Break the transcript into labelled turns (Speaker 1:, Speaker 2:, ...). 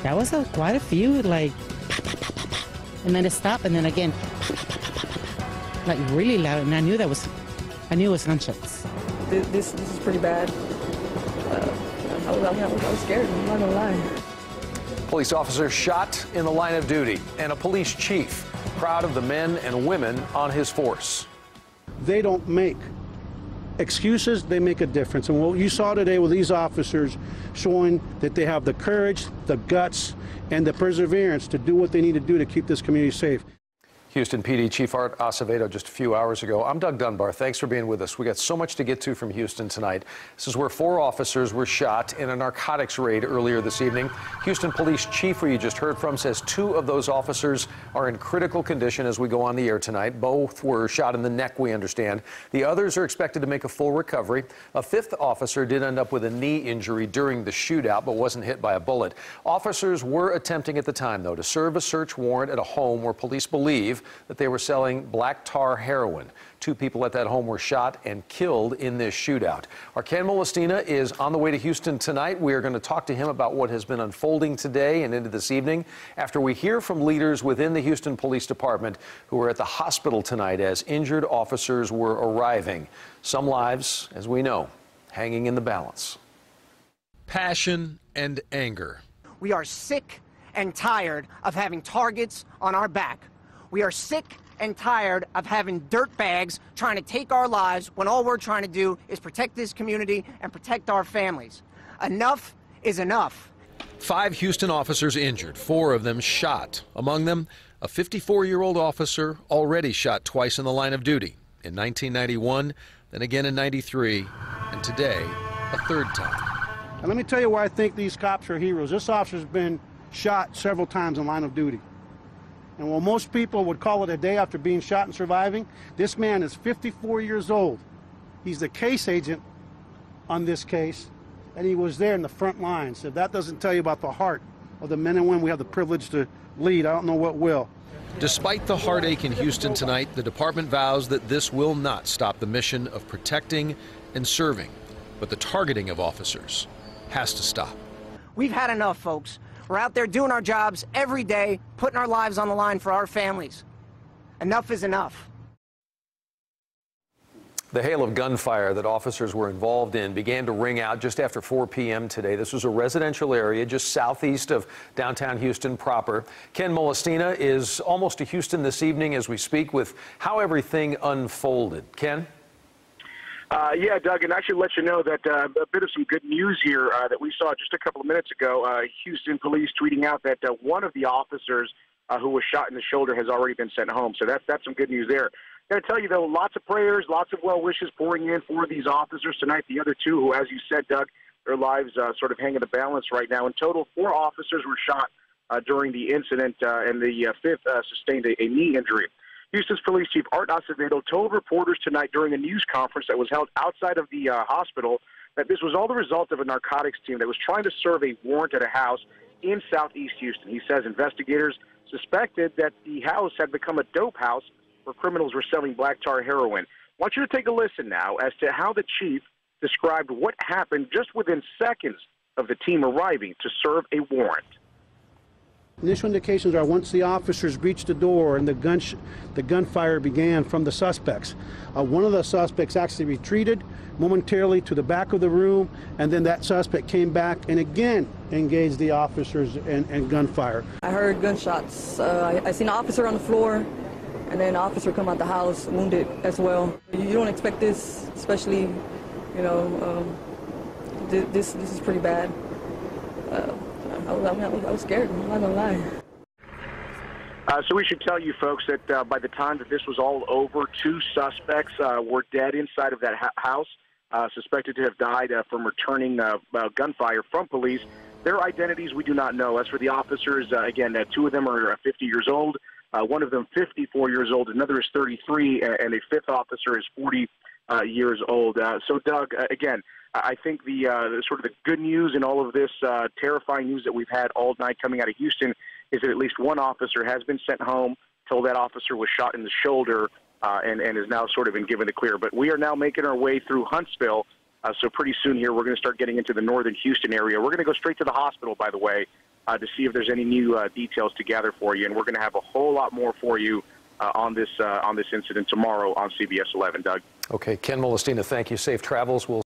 Speaker 1: That was quite a few, like, and then it stopped, and then again, like really loud, and I knew it was gunshots.
Speaker 2: This is pretty bad. I was scared, I'm not gonna lie.
Speaker 3: Police officers shot in the line of duty, and a police chief proud of the men and women on his force.
Speaker 4: They don't make excuses, they make a difference. And what you saw today with these officers showing that they have the courage, the guts, and the perseverance to do what they need to do to keep this community safe.
Speaker 3: Houston PD Chief Art Acevedo just a few hours ago. I'm Doug Dunbar. Thanks for being with us. We got so much to get to from Houston tonight. This is where 4 officers were shot in a narcotics raid earlier this evening. Houston Police Chief, who you just heard from, says 2 of those officers are in critical condition as we go on the air tonight. Both were shot in the neck, we understand. The others are expected to make a full recovery. A 5th officer did end up with a knee injury during the shootout, but wasn't hit by a bullet. Officers were attempting at the time, though, to serve a search warrant at a home where police believe that they were selling black tar heroin. 2 people at that home were shot and killed in this shootout. Our Ken Molestina is on the way to Houston tonight. We are going to talk to him about what has been unfolding today and into this evening after we hear from leaders within the Houston Police Department who were at the hospital tonight as injured officers were arriving. Some lives, as we know, hanging in the balance. Passion and anger.
Speaker 5: We are sick and tired of having targets on our back. We are sick and tired of having dirtbags trying to take our lives when all we're trying to do is protect this community and protect our families. Enough is enough.
Speaker 3: 5 Houston officers injured, 4 of them shot. Among them, a 54-year-old officer already shot twice in the line of duty. In 1991, then again in 93, and today, a 3rd time.
Speaker 4: And let me tell you why I think these cops are heroes. This officer's been shot several times in line of duty. And while most people would call it a day after being shot and surviving, this man is 54 years old. He's the case agent on this case, and he was there in the front lines. If that doesn't tell you about the heart of the men and women we have the privilege to lead, I don't know what will.
Speaker 3: Despite the heartache in Houston tonight, the department vows that this will not stop the mission of protecting and serving. But the targeting of officers has to stop.
Speaker 5: We've had enough, folks. We're out there doing our jobs every day, putting our lives on the line for our families. Enough is enough.
Speaker 3: The hail of gunfire that officers were involved in began to ring out just after 4 p.m. today. This was a residential area just southeast of downtown Houston proper. Ken Molestina is almost to Houston this evening as we speak with how everything unfolded. Ken?
Speaker 6: Yeah, Doug, and I should let you know that a bit of some good news here that we saw just a couple of minutes ago. Houston police tweeting out that one of the officers who was shot in the shoulder has already been sent home. So that's some good news there. Got to tell you, though, lots of prayers, lots of well wishes pouring in for these officers tonight. The other 2 who, as you said, Doug, their lives sort of hang in the balance right now. In total, 4 officers were shot during the incident, and the 5th sustained a knee injury. Houston's Police Chief Art Acevedo told reporters tonight during a news conference that was held outside of the hospital that this was all the result of a narcotics team that was trying to serve a warrant at a house in southeast Houston. He says investigators suspected that the house had become a dope house where criminals were selling black tar heroin. I want you to take a listen now as to how the chief described what happened just within seconds of the team arriving to serve a warrant.
Speaker 4: Initial indications are once the officers reached the door and the gunfire began from the suspects. One of the suspects actually retreated momentarily to the back of the room, and then that suspect came back and again engaged the officers and gunfire.
Speaker 2: I heard gunshots. I seen an officer on the floor, and then an officer come out the house wounded as well. You don't expect this, especially, you know, this is pretty bad. I was scared, I'm not gonna lie.
Speaker 6: So we should tell you folks that by the time that this was all over, 2 suspects were dead inside of that house, suspected to have died from returning gunfire from police. Their identities we do not know. As for the officers, again, 2 of them are 50 years old, one of them 54 years old, another is 33, and a 5th officer is 40 years old. So, Doug, again, I think the sort of the good news in all of this terrifying news that we've had all night coming out of Houston is that at least one officer has been sent home, told that officer was shot in the shoulder, and is now sort of been given the clear. But we are now making our way through Huntsville, so pretty soon here we're going to start getting into the northern Houston area. We're going to go straight to the hospital, by the way, to see if there's any new details to gather for you. And we're going to have a whole lot more for you on this incident tomorrow on CBS 11. Doug.
Speaker 3: Okay, Ken Molestina, thank you. Safe travels. We'll